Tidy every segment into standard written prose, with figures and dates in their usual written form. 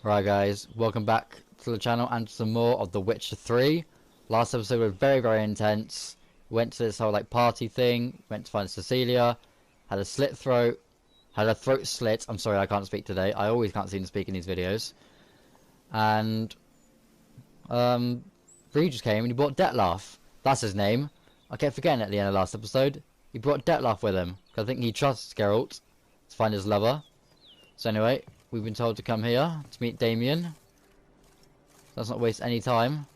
Right guys, welcome back to the channel and some more of The Witcher 3. Last episode was very intense. Went to this whole like party thing, went to find Cecilia, had a slit throat, had a throat slit. I'm sorry I can't speak today. I always can't seem to speak in these videos. And Regis came and he brought Dettlaff. That's his name. I kept forgetting at the end of the last episode. He brought Dettlaff with him, because I think he trusts Geralt to find his lover. So anyway, we've been told to come here to meet Damien. Let's not waste any time.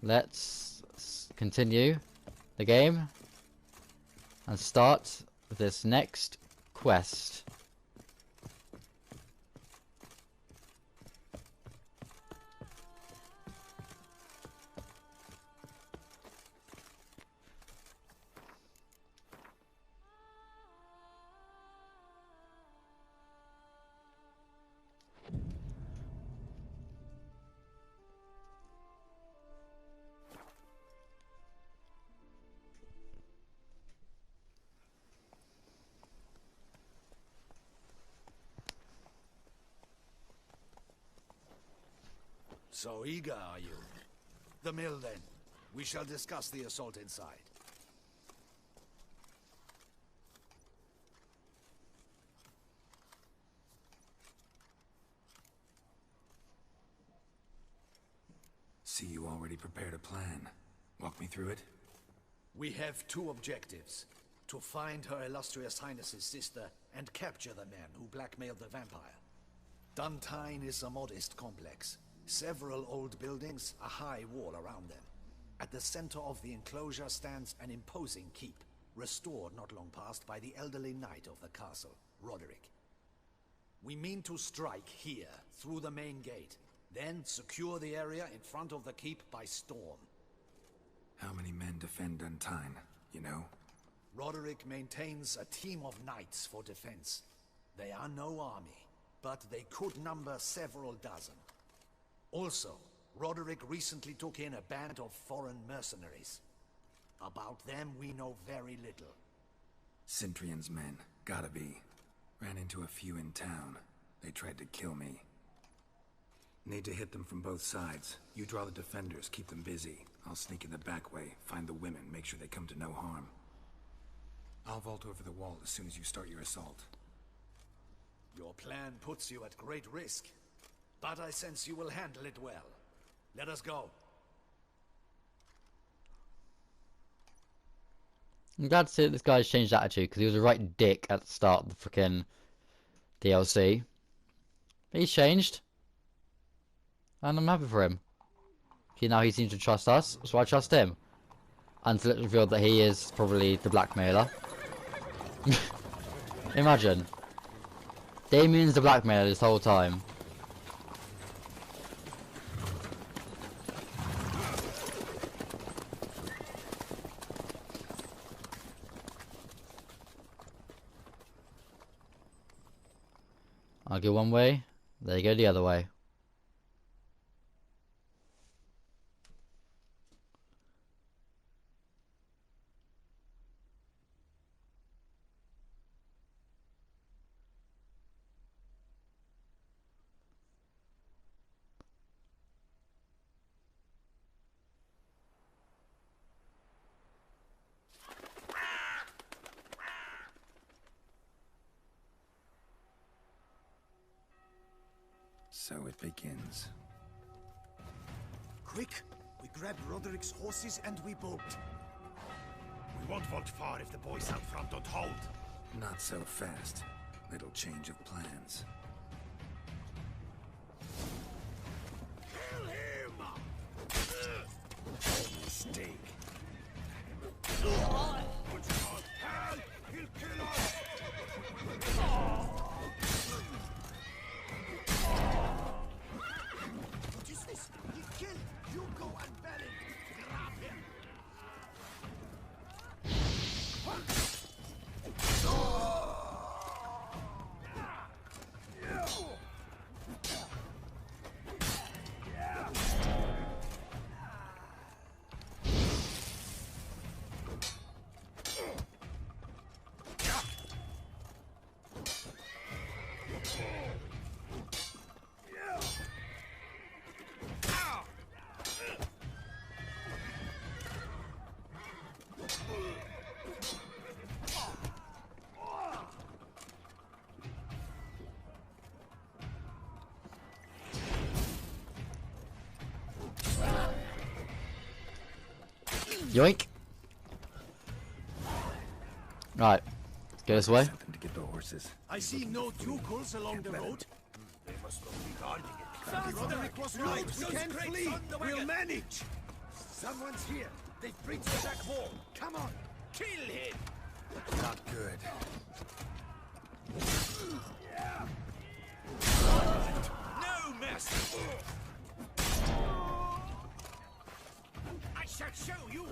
Let's continue the game and start this next quest. So eager, are you? The mill, then. We shall discuss the assault inside. See, you already prepared a plan. Walk me through it. We have two objectives. To find Her Illustrious Highness's sister and capture the man who blackmailed the vampire. Duntine is a modest complex. Several old buildings, a high wall around them. At the center of the enclosure stands an imposing keep, restored not long past by the elderly knight of the castle, Roderick. We mean to strike here, through the main gate, then secure the area in front of the keep by storm. How many men defend Duntine, you know? Roderick maintains a team of knights for defense. They are no army, but they could number several dozen. Also, Roderick recently took in a band of foreign mercenaries. About them we know very little. Cintrian's men, gotta be. Ran into a few in town. They tried to kill me. Need to hit them from both sides. You draw the defenders, keep them busy. I'll sneak in the back way, find the women, make sure they come to no harm. I'll vault over the wall as soon as you start your assault. Your plan puts you at great risk, but I sense you will handle it well. Let us go. I'm glad to see that this guy's changed attitude, because he was a right dick at the start of the frickin' DLC. But he's changed. And I'm happy for him. Okay, now he seems to trust us, so I trust him. Until it's revealed that he is probably the blackmailer. Imagine. Damien's the blackmailer this whole time. I'll go one way, they go the other way. So it begins. Quick! We grab Roderick's horses and we bolt. We won't vault far if the boys out front don't hold. Not so fast. Little change of plans. Kill him! Mistake. Put your on hell! He'll kill us! What is this? He's killed! You go and bury him! Grab him! Yoink. Right. Let's go this way. Something to get the horses. I see no Ducals along the road. They must not be guarding it. Roderick was right. We can't flee. We'll manage. Someone's here. They've breached the back wall. Come on. Kill him. Not good. No mercy. I shall show you.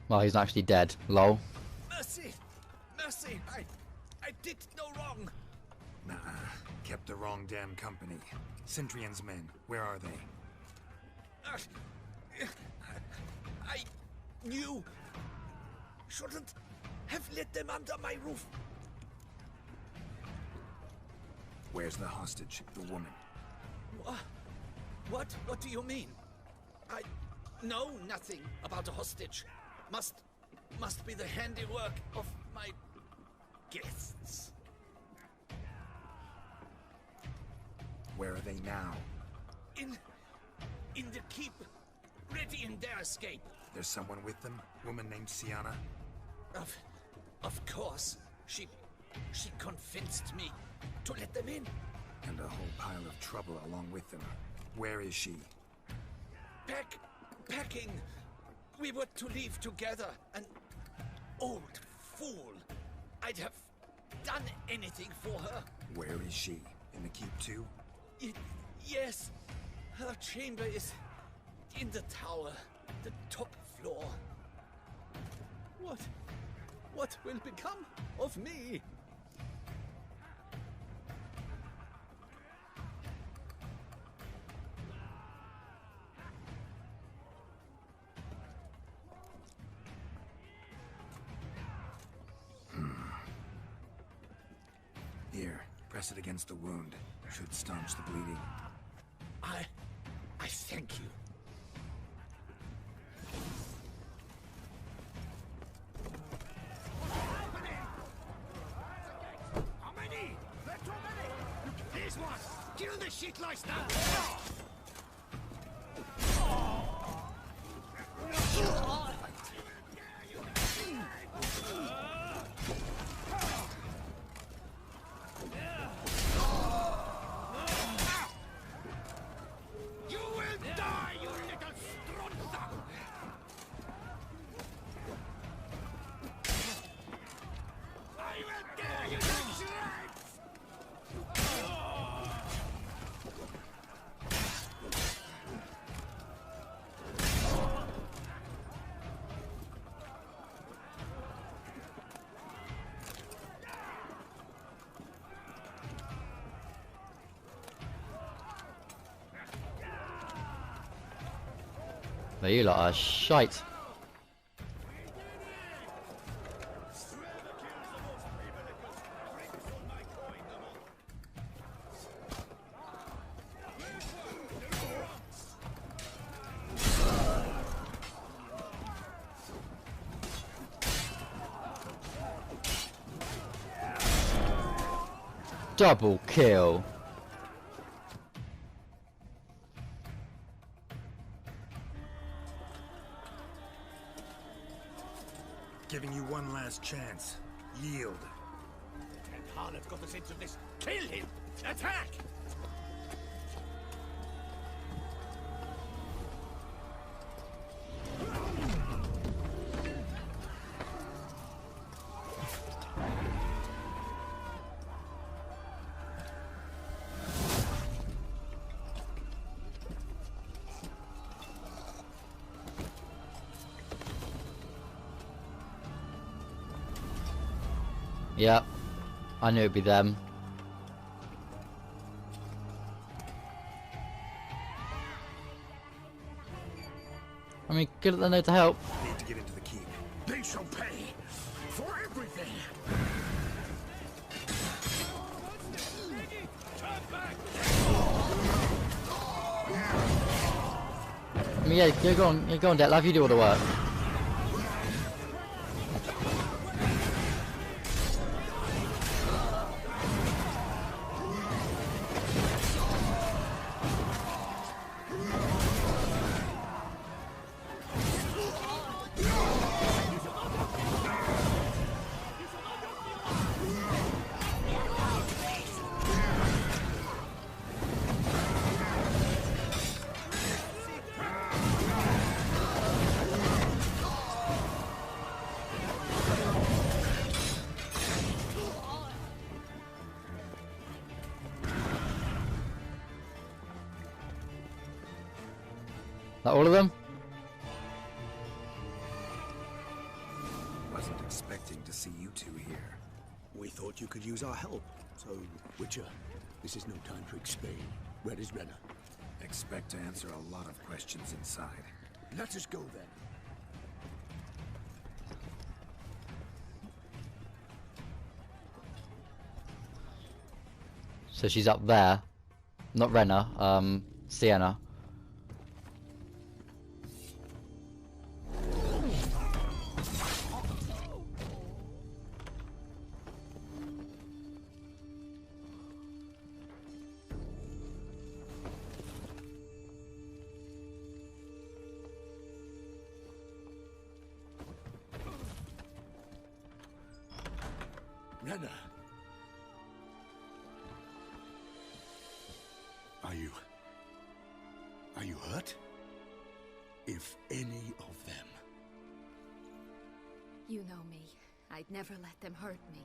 Well, he's actually dead. Lol. Mercy. Mercy. I did no wrong. Nah, kept the wrong damn company. Centrion's men, where are they? I knew. Shouldn't have let them under my roof. Where's the hostage, the woman? What do you mean? I know nothing about a hostage. Must be the handiwork of my guests. Where are they now? In the keep, ready in their escape. There's someone with them? Woman named Sienna? Of course. She convinced me to let them in. And a whole pile of trouble along with them. Where is she? Packing. We were to leave together. An old fool. I'd have done anything for her. Where is she? In the keep too? Yes. Her chamber is in the tower. The top floor. What will become of me? Here, press it against the wound. Should staunch the bleeding. I thank you. How many? They're too many. Here's one. Kill the shit lice now. You will die, you little strunza! I will tear you to shreds! But you lot are shite. Double kill. Giving you one last chance. Yield. And Harlot got us into this. Kill him! Attack! Yep. I knew it'd be them. I mean, good that they know to help. Need to get into the keep. They shall pay for everything! I mean, yeah, you go on, Detlef, you do all the work. That all of them? Wasn't expecting to see you two here. We thought you could use our help. So, Witcher, this is no time to explain. Red is Renner. Expect to answer a lot of questions inside. Let us go then. So she's up there. Not Renna, Sienna. Renner! Are you hurt? If any of them. You know me. I'd never let them hurt me.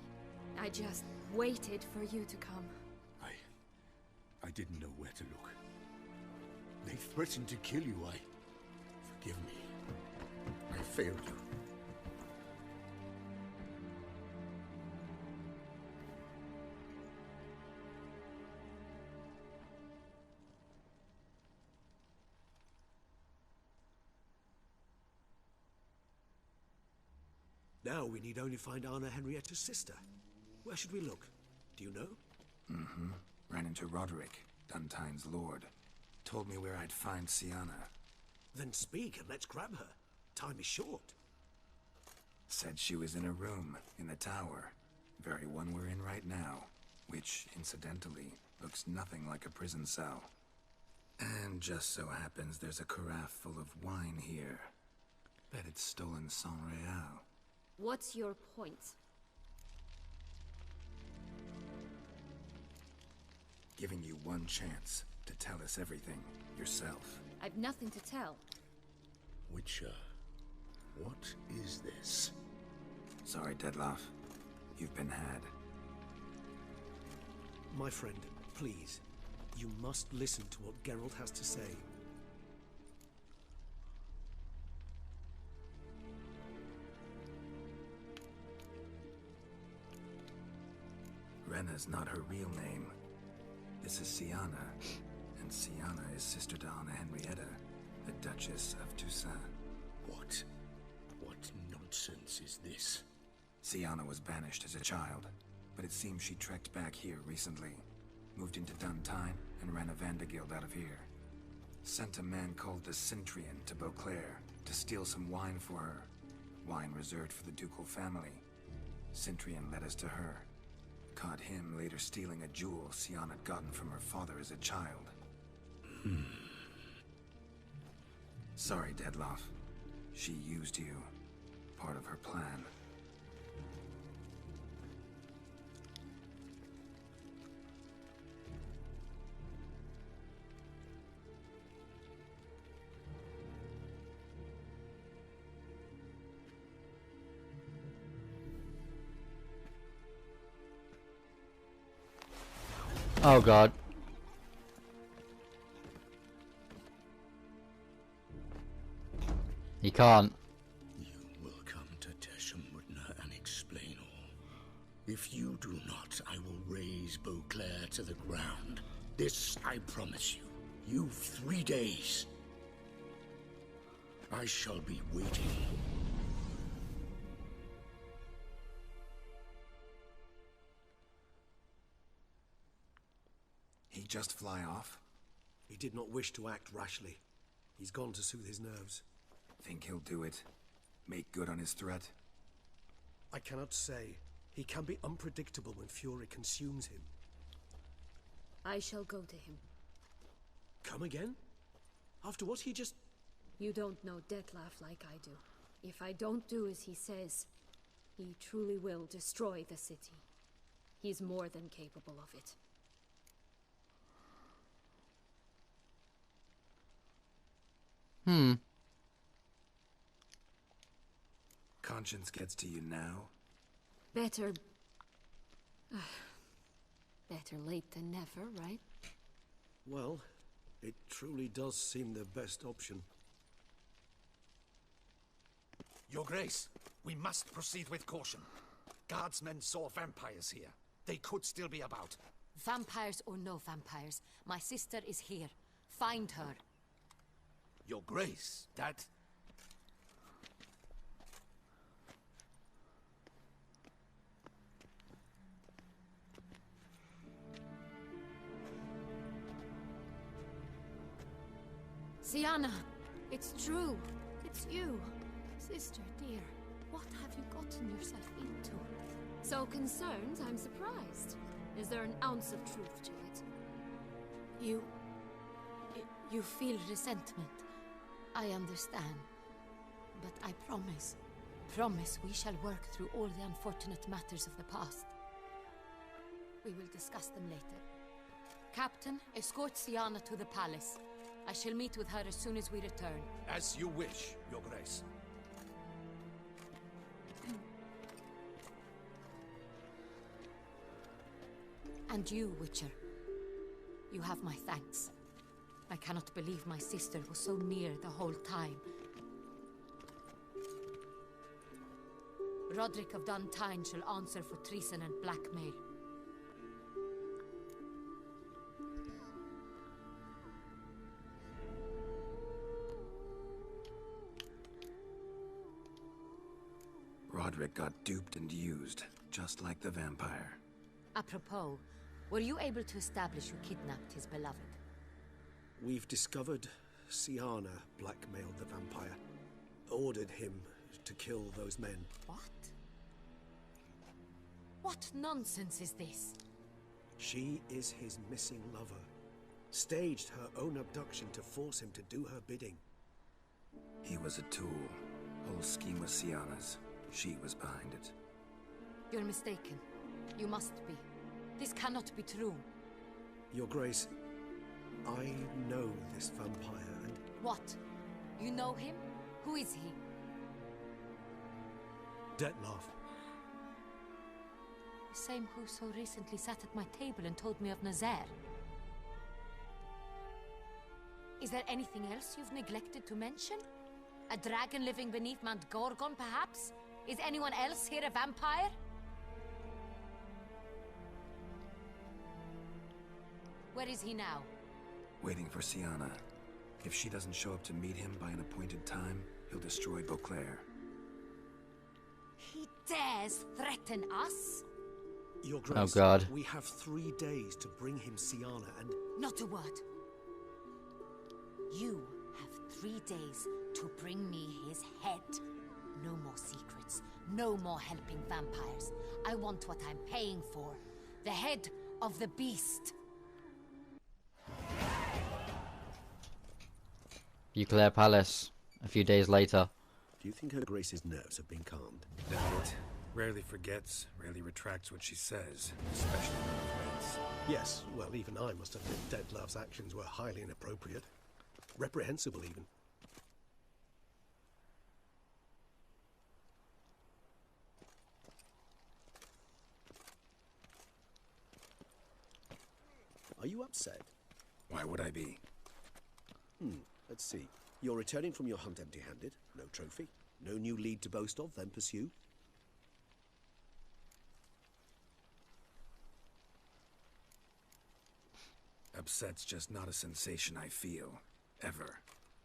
I just waited for you to come. I didn't know where to look. They threatened to kill you. Forgive me. I failed you. Now we need only find Anna Henrietta's sister. Where should we look? Do you know? Mm-hmm. Ran into Roderick, Duntine's lord. Told me where I'd find Sienna. Then speak and let's grab her. Time is short. Said she was in a room in the tower. Very one we're in right now. Which, incidentally, looks nothing like a prison cell. And just so happens there's a carafe full of wine here. Bet it's stolen San Real. What's your point? Giving you one chance to tell us everything yourself. I've nothing to tell. Witcher, what is this? Sorry, Detlef. You've been had. My friend, please. You must listen to what Geralt has to say. Renna's not her real name. This is Sienna, and Sienna is sister to Anna Henrietta, the Duchess of Toussaint. What nonsense is this? Sienna was banished as a child, but it seems she trekked back here recently. Moved into Duntine and ran a Vanderguild out of here. Sent a man called the Centurion to Beauclair to steal some wine for her. Wine reserved for the ducal family. Centurion led us to her. Caught him later stealing a jewel Sienna had gotten from her father as a child. Sorry, Detlef. She used you. Part of her plan. Oh god. You can't. You will come to Teshumutna and explain all. If you do not, I will raise Beauclair to the ground. This I promise you. You've 3 days. I shall be waiting. just fly off? He did not wish to act rashly. He's gone to soothe his nerves. Think he'll do it? Make good on his threat? I cannot say. He can be unpredictable when fury consumes him. I shall go to him. Come again? After what he just... You don't know Dettlaff like I do. If I don't do as he says, he truly will destroy the city. He's more than capable of it. Conscience gets to you now? Better... better late than never, right? Well, it truly does seem the best option. Your Grace, we must proceed with caution. Guardsmen saw vampires here. They could still be about. Vampires or no vampires, my sister is here. Find her. Your Grace, that... Sienna, it's true. It's you. Sister, dear, what have you gotten yourself into? So concerned, I'm surprised. Is there an ounce of truth to it? You feel resentment. I understand. But I promise we shall work through all the unfortunate matters of the past. We will discuss them later. Captain, escort Sienna to the palace. I shall meet with her as soon as we return. As you wish, Your Grace. And you, Witcher. You have my thanks. I cannot believe my sister was so near the whole time. Roderick of Duntine shall answer for treason and blackmail. Roderick got duped and used, just like the vampire. Apropos, were you able to establish who kidnapped his beloved? We've discovered Sienna blackmailed the vampire. Ordered him to kill those men. What? What nonsense is this? She is his missing lover. Staged her own abduction to force him to do her bidding. He was a tool. Whole scheme was Sienna's. She was behind it. You're mistaken. You must be. This cannot be true. Your Grace, I know this vampire and... What? You know him? Who is he? Dettlaff. The same who so recently sat at my table and told me of Nazaire. Is there anything else you've neglected to mention? A dragon living beneath Mount Gorgon, perhaps? Is anyone else here a vampire? Where is he now? Waiting for Sienna. If she doesn't show up to meet him by an appointed time, he'll destroy Beauclair. He dares threaten us? Your Grace, Oh God. we have 3 days to bring him Sienna and... Not a word. You have 3 days to bring me his head. No more secrets. No more helping vampires. I want what I'm paying for. The head of the beast. Beauclair Palace, a few days later. Do you think Her Grace's nerves have been calmed? Doubt it. Rarely forgets, rarely retracts what she says, especially when offense. Yes, well, even I must admit Dettlaff's actions were highly inappropriate. Reprehensible, even. Are you upset? Why would I be? Let's see. You're returning from your hunt empty-handed. No trophy. No new lead to boast of, then pursue. Upset's just not a sensation I feel. Ever.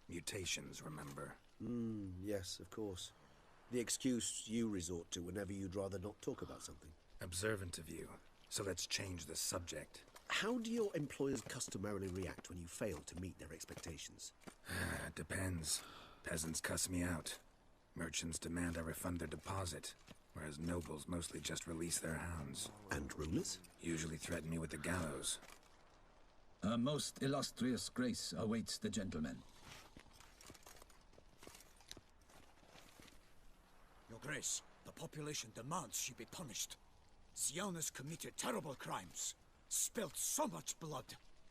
Mutations, remember? Yes, of course. The excuse you resort to whenever you'd rather not talk about something. Observant of you. So let's change the subject. How do your employers customarily react when you fail to meet their expectations? It depends. Peasants cuss me out. Merchants demand I refund their deposit, whereas nobles mostly just release their hounds. And rulers? Usually threaten me with the gallows. A most illustrious grace awaits the gentleman. Your Grace, the population demands she be punished. Siana's committed terrible crimes. Spilt so much blood.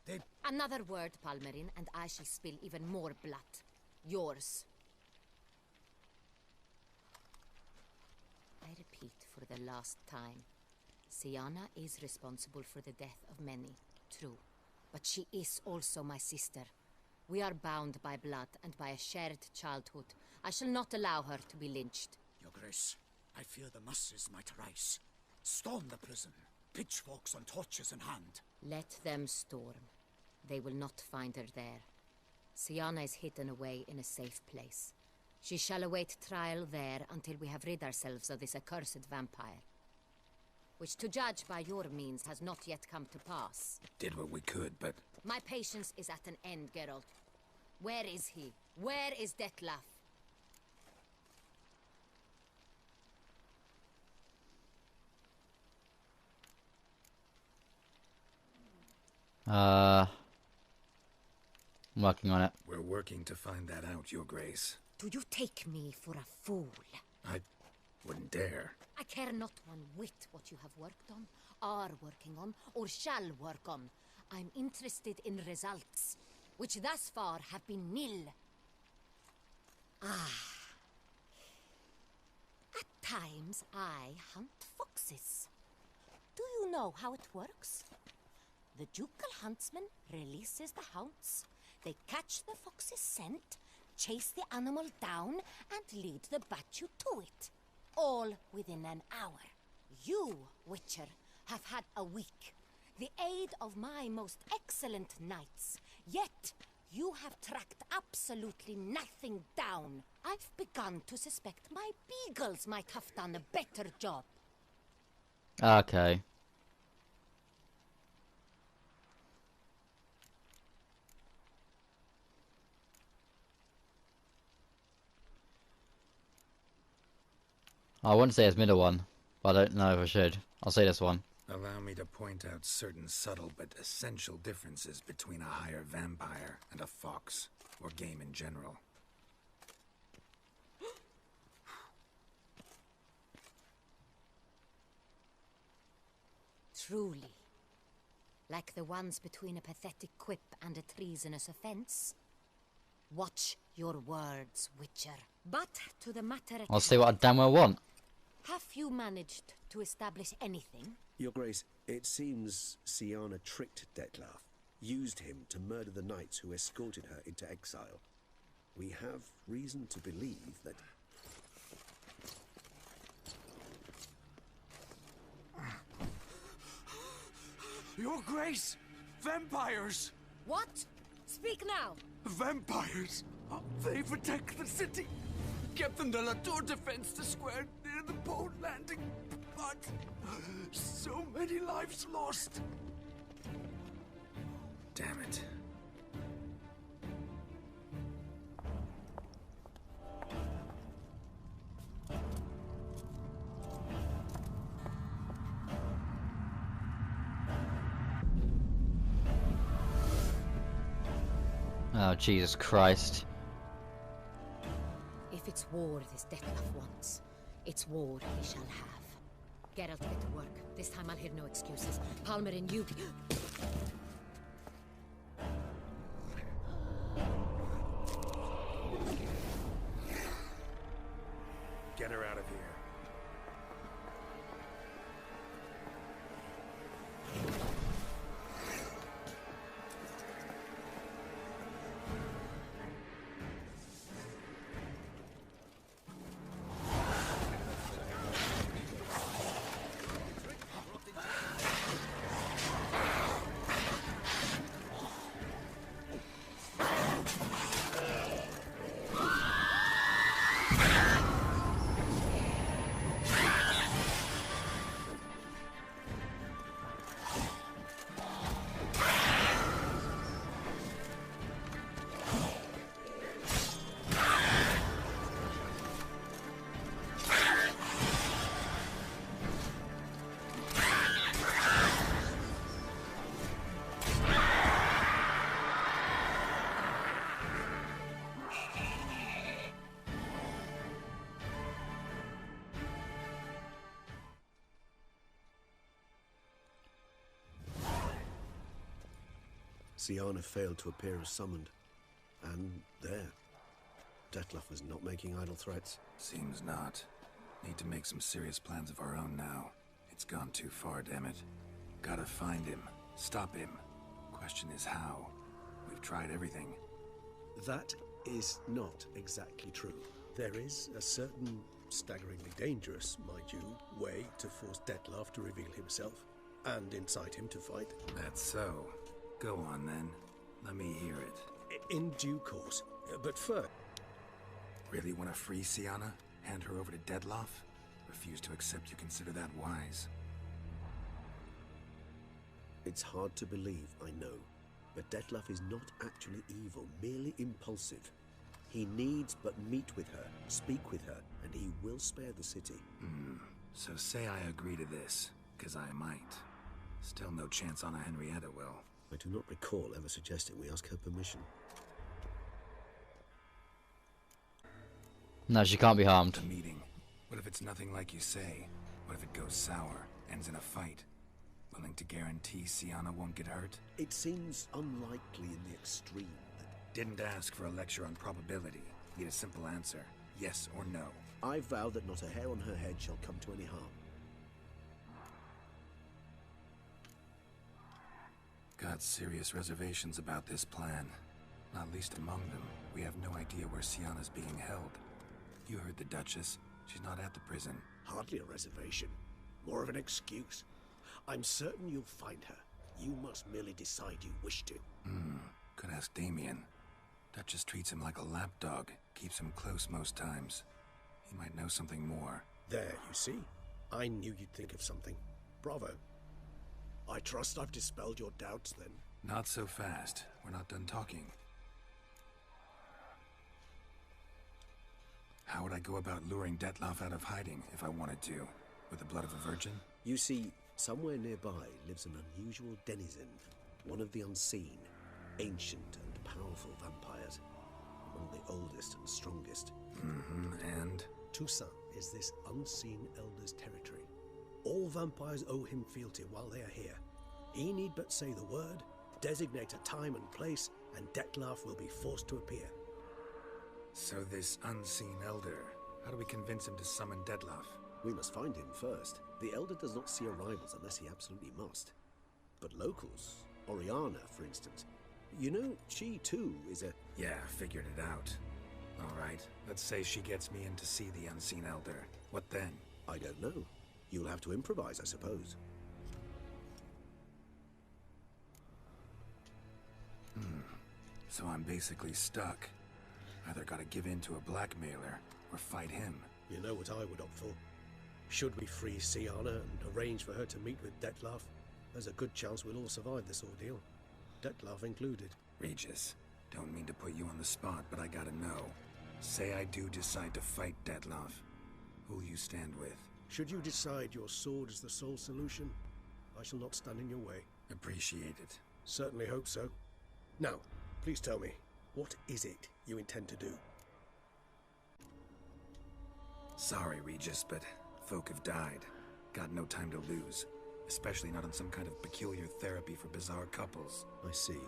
They... Another word, Palmerin, and I shall spill even more blood. Yours. I repeat for the last time. Siana is responsible for the death of many, true. But she is also my sister. We are bound by blood and by a shared childhood. I shall not allow her to be lynched. Your Grace, I fear the masses might rise. Storm the prison, pitchforks and torches in hand. Let them storm. They will not find her there. Siana is hidden away in a safe place. She shall await trial there until we have rid ourselves of this accursed vampire. Which, to judge by your means, has not yet come to pass. Did what we could, but... My patience is at an end, Geralt. Where is he? Where is Detlef? I'm working on it. We're working to find that out, Your Grace. Do you take me for a fool? I wouldn't dare. I care not one whit what you have worked on, are working on, or shall work on. I'm interested in results, which thus far have been nil. At times I hunt foxes. Do you know how it works? The ducal huntsman releases the hounds. They catch the fox's scent, chase the animal down, and lead the battue to it. All within an hour. You, Witcher, have had a week. The aid of my most excellent knights. Yet, you have tracked absolutely nothing down. I've begun to suspect my beagles might have done a better job. Okay. I want to say it's middle one, but I don't know if I should. I'll say this one. Allow me to point out certain subtle but essential differences between a higher vampire and a fox, or game in general. Truly. Like the ones between a pathetic quip and a treasonous offense. Watch your words, Witcher. But to the matter at I'll see what I damn well want. Have you managed to establish anything? Your Grace, it seems Siana tricked Detlef, used him to murder the knights who escorted her into exile. We have reason to believe that... Your Grace! Vampires! What? Speak now! Vampires! They've attacked the city! Captain de la Tour defends the square near the boat landing, but so many lives lost! Damn it. Oh, Jesus Christ. If it's war this Detlef wants, it's war he shall have. Geralt, get to work. This time I'll hear no excuses. Palmerin, you... Get her out of here. Siana failed to appear as summoned. And there. Dettlaff was not making idle threats. Seems not. Need to make some serious plans of our own now. It's gone too far, damn it. Gotta find him. Stop him. Question is how. We've tried everything. That is not exactly true. There is a certain, staggeringly dangerous, mind you, way to force Dettlaff to reveal himself, and incite him to fight. That's so. Go on, then. Let me hear it. In due course. But first... Really want to free Siana? Hand her over to Dettlaff? Refuse to accept you consider that wise. It's hard to believe, I know. But Dettlaff is not actually evil, merely impulsive. He needs but meet with her, speak with her, and he will spare the city. So say I agree to this, 'cause I might. Still no chance Anna Henrietta will. I do not recall ever suggesting we ask her permission. No, she can't be harmed. The meeting. What if it's nothing like you say? What if it goes sour, ends in a fight? Willing to guarantee Siana won't get hurt? It seems unlikely in the extreme. Didn't ask for a lecture on probability. Need a simple answer. Yes or no. I vow that not a hair on her head shall come to any harm. Got serious reservations about this plan. Not least among them, we have no idea where Siana's being held. You heard the Duchess. She's not at the prison. Hardly a reservation. More of an excuse. I'm certain you'll find her. You must merely decide you wish to. Could ask Damien. Duchess treats him like a lapdog. Keeps him close most times. He might know something more. There, you see? I knew you'd think of something. Bravo. I trust I've dispelled your doubts, then. Not so fast. We're not done talking. How would I go about luring Dettlaff out of hiding if I wanted to? With the blood of a virgin? You see, somewhere nearby lives an unusual denizen. One of the unseen, ancient and powerful vampires. Among the oldest and strongest. And? Toussaint is this unseen elder's territory. All vampires owe him fealty while they are here. He need but say the word, designate a time and place, and Dettlaff will be forced to appear. So this unseen elder, how do we convince him to summon Dettlaff? We must find him first. The elder does not see arrivals unless he absolutely must. But locals, Oriana, for instance, you know, she too is a... Yeah, figured it out. All right, let's say she gets me in to see the unseen elder. What then? I don't know. You'll have to improvise, I suppose. So I'm basically stuck. Either gotta give in to a blackmailer, or fight him. You know what I would opt for. Should we free Siana and arrange for her to meet with Dettlaff, there's a good chance we'll all survive this ordeal. Dettlaff included. Regis, don't mean to put you on the spot, but I gotta know. Say I do decide to fight Dettlaff. Who'll you stand with? Should you decide your sword is the sole solution, I shall not stand in your way. Appreciate it. Certainly hope so. Now, please tell me, what is it you intend to do? Sorry, Regis, but folk have died. Got no time to lose. Especially not on some kind of peculiar therapy for bizarre couples. I see.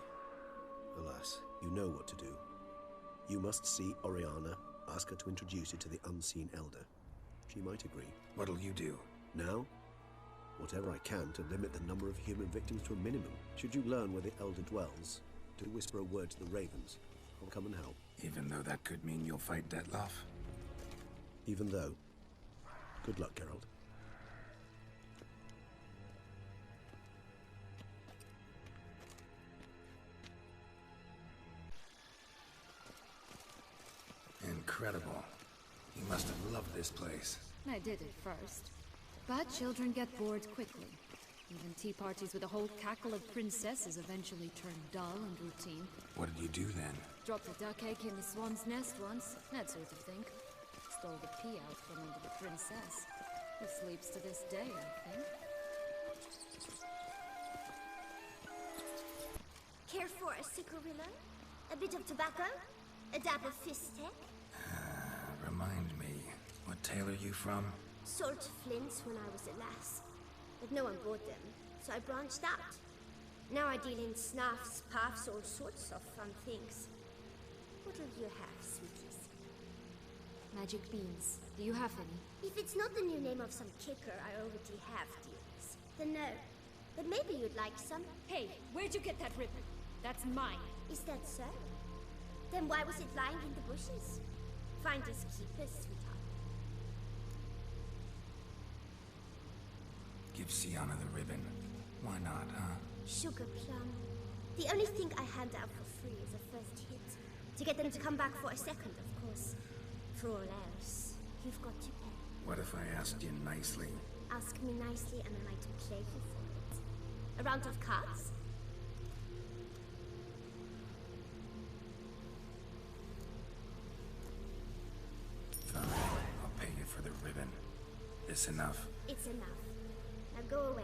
Alas, you know what to do. You must see Oriana, ask her to introduce you to the unseen elder. She might agree. What'll you do? Now? Whatever I can to limit the number of human victims to a minimum. Should you learn where the elder dwells, do whisper a word to the ravens. I'll come and help. Even though that could mean you'll fight Dettlaff? Even though. Good luck, Geralt. Incredible. You must have loved this place. I did at first. But children get bored quickly. Even tea parties with a whole cackle of princesses eventually turn dull and routine. What did you do then? Dropped a duck egg in the swan's nest once, that sort of thing. Stole the pea out from under the princess. Who sleeps to this day, I think. Care for a cigarillo? A bit of tobacco? A dab of fistek? Remind me, what tale are you from? Sold flints when I was a lass. But no one bought them, so I branched out. Now I deal in snaffs, puffs, all sorts of fun things. What'll you have, sweeties? Magic beans. Do you have any? If it's not the new name of some kicker I already have, dears, then no. But maybe you'd like some. Hey, where'd you get that ribbon? That's mine. Is that so? Then why was it lying in the bushes? Finders keepers, sweetheart. Give Sienna the ribbon. Why not, huh? Sugar plum. The only thing I hand out for free is a first hit. To get them to come back for a second, of course. For all else, you've got to pay. What if I asked you nicely? Ask me nicely and I might play you for it. A round of cards? Fine, I'll pay you for the ribbon. This enough? It's enough. Now go away.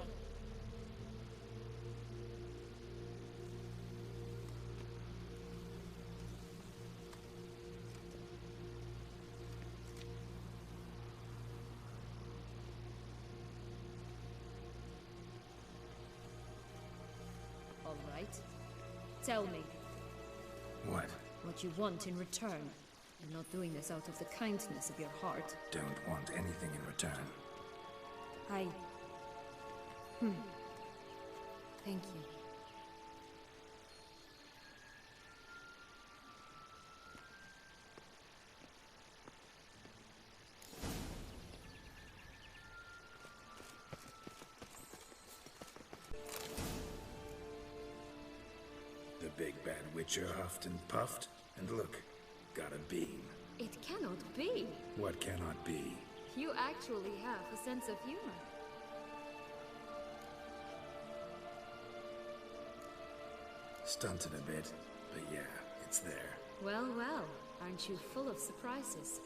All right. Tell me What? what you want in return. You're not doing this out of the kindness of your heart. Don't want anything in return. Thank you. The big bad witcher huffed and puffed, and look, got a beam. It cannot be. What cannot be? You actually have a sense of humor. Stunted a bit, but yeah, it's there. Well, well, aren't you full of surprises?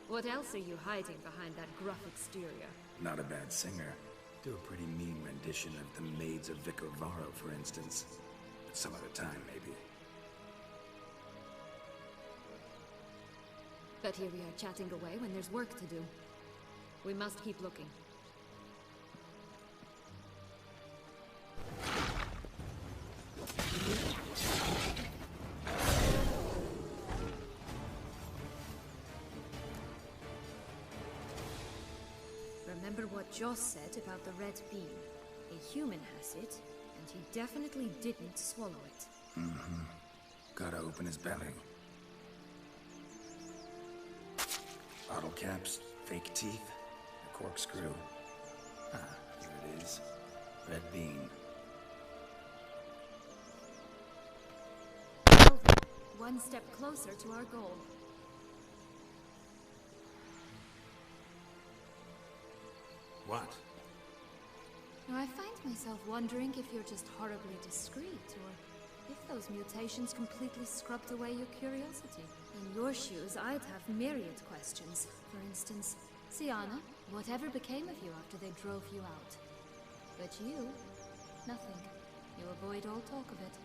What else are you hiding behind that gruff exterior? Not a bad singer. Do a pretty mean rendition of The Maids of Vicovaro, for instance. But some other time, maybe. But here we are chatting away when there's work to do. We must keep looking. Remember what Joss said about the red beam. A human has it, and he definitely didn't swallow it. Mm-hmm. Gotta open his belly. Bottle caps, fake teeth, a corkscrew. Ah, here it is. Red bean. Well, one step closer to our goal. What? Now, I find myself wondering if you're just horribly discreet, or if those mutations completely scrubbed away your curiosity. In your shoes, I'd have myriad questions. For instance, Sienna, whatever became of you after they drove you out? But you, nothing. You avoid all talk of it.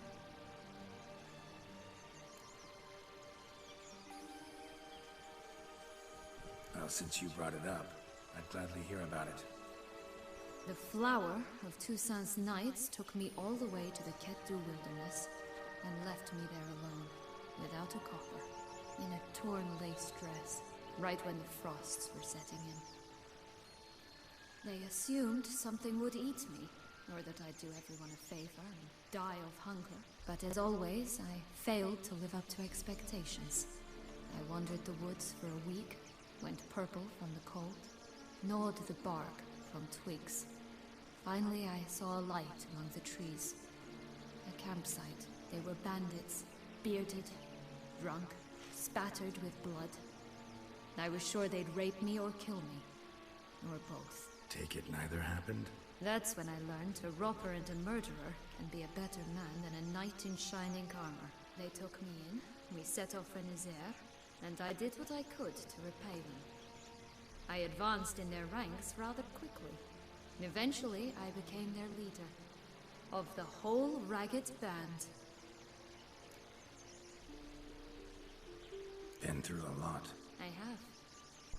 Well, since you brought it up, I'd gladly hear about it. The flower of Toussaint's Knights took me all the way to the Ketdu wilderness and left me there alone, without a copper, in a torn lace dress, right when the frosts were setting in. They assumed something would eat me, or that I'd do everyone a favor and die of hunger. But as always, I failed to live up to expectations. I wandered the woods for a week, went purple from the cold, gnawed the bark from twigs. Finally, I saw a light among the trees. A campsite. They were bandits, bearded, drunk, spattered with blood. I was sure they'd rape me or kill me, or both. Take it neither happened? That's when I learned a robber and a murderer can be a better man than a knight in shining armor. They took me in, we set off for Nizer, and I did what I could to repay them. I advanced in their ranks rather quickly. Eventually, I became their leader. Of the whole ragged band. Been through a lot. I have.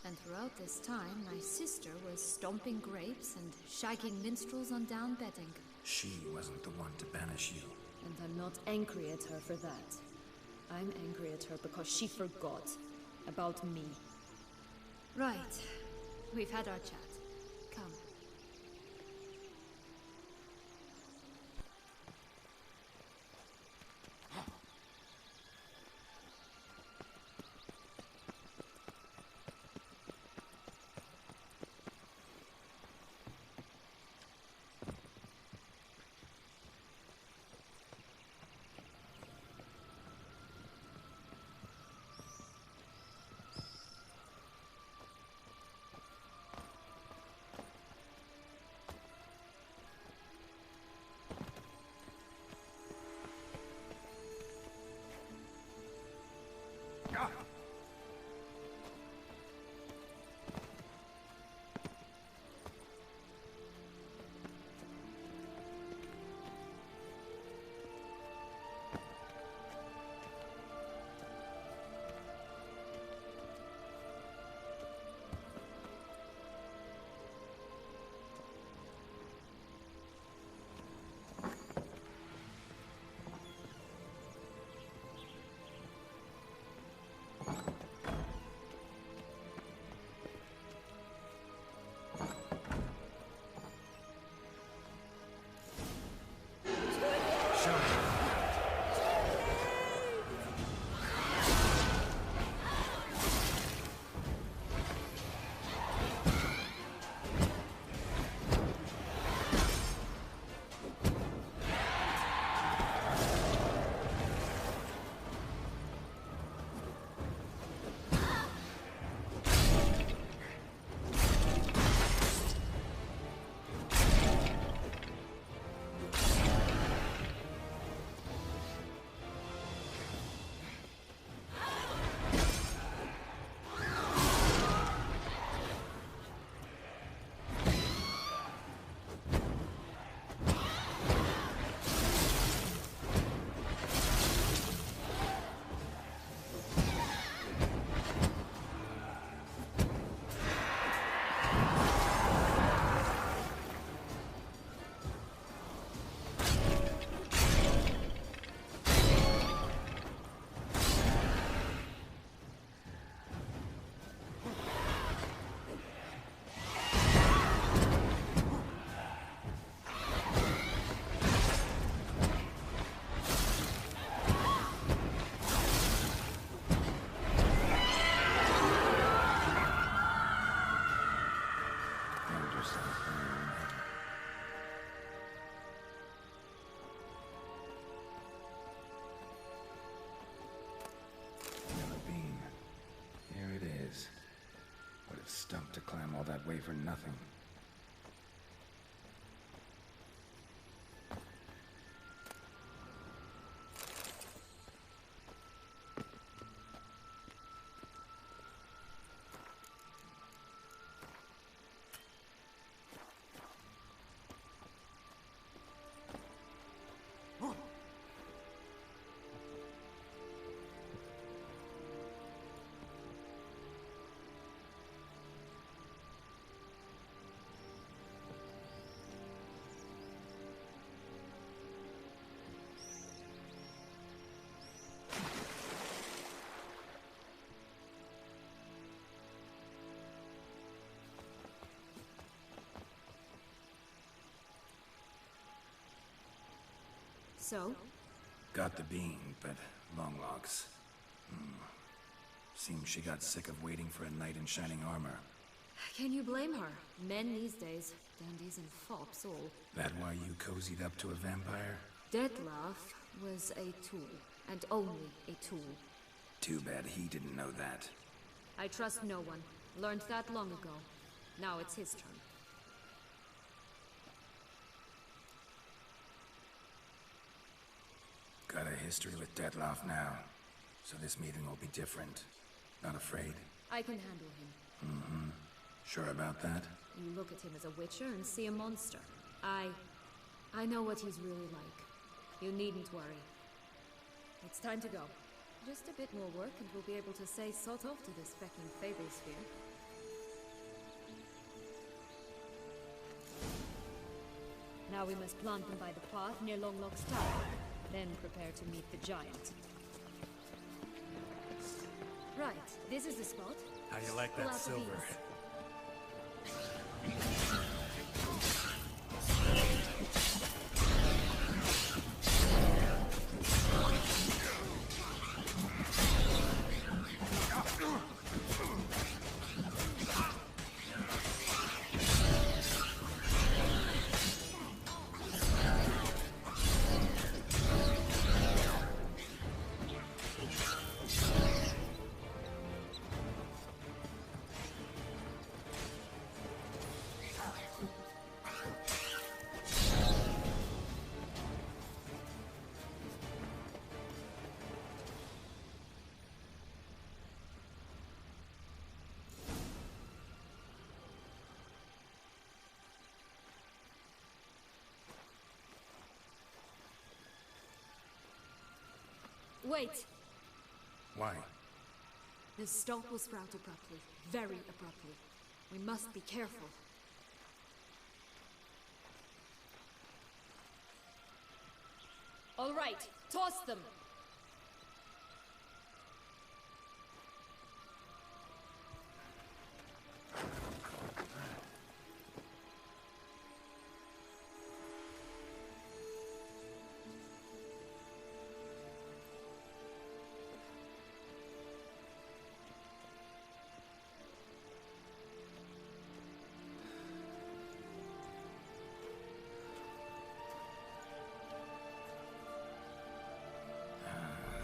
And throughout this time, my sister was stomping grapes and shagging minstrels on down bedding. She wasn't the one to banish you. And I'm not angry at her for that. I'm angry at her because she forgot about me. Right. We've had our chat. Come. Stunk to climb all that way for nothing. So? Got the bean, but long logs. Seems she got sick of waiting for a knight in shining armor. Can you blame her? Men these days, dandies and fops all. That why you cozied up to a vampire? Dettlaff was a tool, and only a tool. Too bad he didn't know that. I trust no one. Learned that long ago. Now it's his turn. Got a history with Dettlaff now, so this meeting will be different. Not afraid? I can handle him. Sure about that? You look at him as a witcher and see a monster. I know what he's really like. You needn't worry. It's time to go. Just a bit more work and we'll be able to say sort off to this fecking fable sphere. Now we must plant them by the path near Longlock's tower. Then prepare to meet the giant. Right, this is the spot. How you like Pull that out the silver? beads. Wait! Why? The stalk will sprout abruptly. Very abruptly. We must be careful. All right, toss them!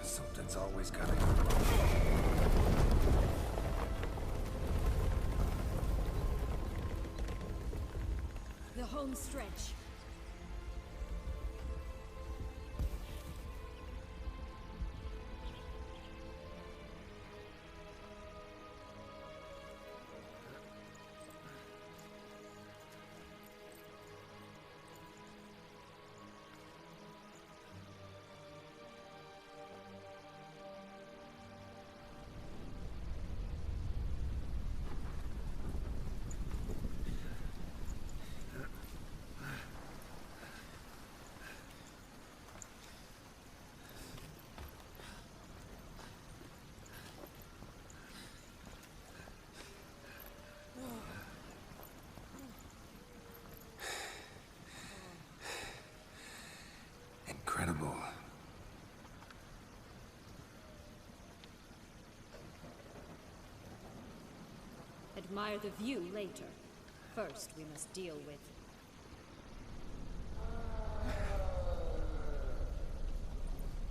Something's always gotta go wrong. The home stretch. Incredible. Admire the view later. First, we must deal with...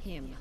him.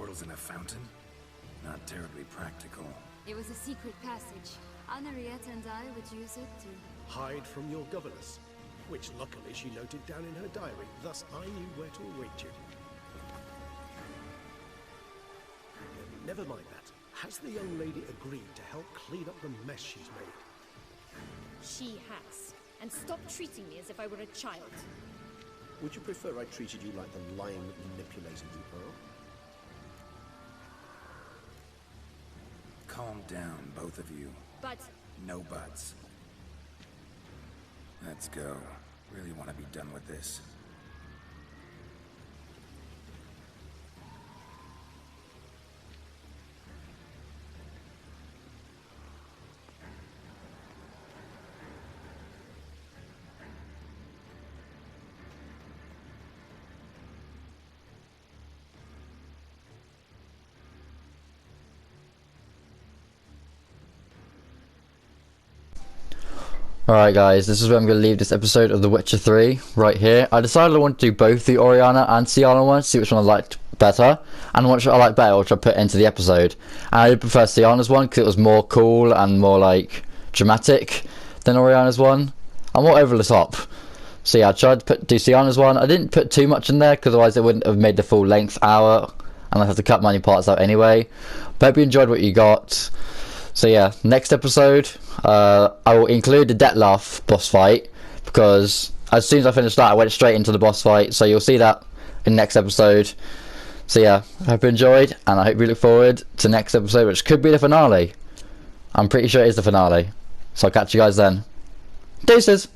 portals in a fountain? Not terribly practical. It was a secret passage. Henriette and I would use it to... Hide from your governess, which luckily she noted down in her diary, thus I knew where to await you. Never mind that. Has the young lady agreed to help clean up the mess she's made? She has. And stop treating me as if I were a child. Would you prefer I treated you like the lion that manipulated you, Pearl? Calm down, both of you. But... No buts. Let's go. Really want to be done with this. Alright guys, this is where I'm going to leave this episode of The Witcher 3, right here. I decided I want to do both the Oriana and Syanna one, see which one I liked better, and which I liked better, which I put into the episode. And I did prefer Syanna's one, because it was more cool and more, like, dramatic than Oriana's one. And more over the top. So yeah, I tried to do Syanna's one. I didn't put too much in there, because otherwise it wouldn't have made the full length hour, and I'd have to cut many parts out anyway. But I hope you enjoyed what you got. So yeah, next episode, I will include the Dettlaff boss fight, because as soon as I finished that, I went straight into the boss fight, so you'll see that in next episode. So yeah, I hope you enjoyed, and I hope you look forward to next episode, which could be the finale. I'm pretty sure it is the finale. So I'll catch you guys then. Deuces!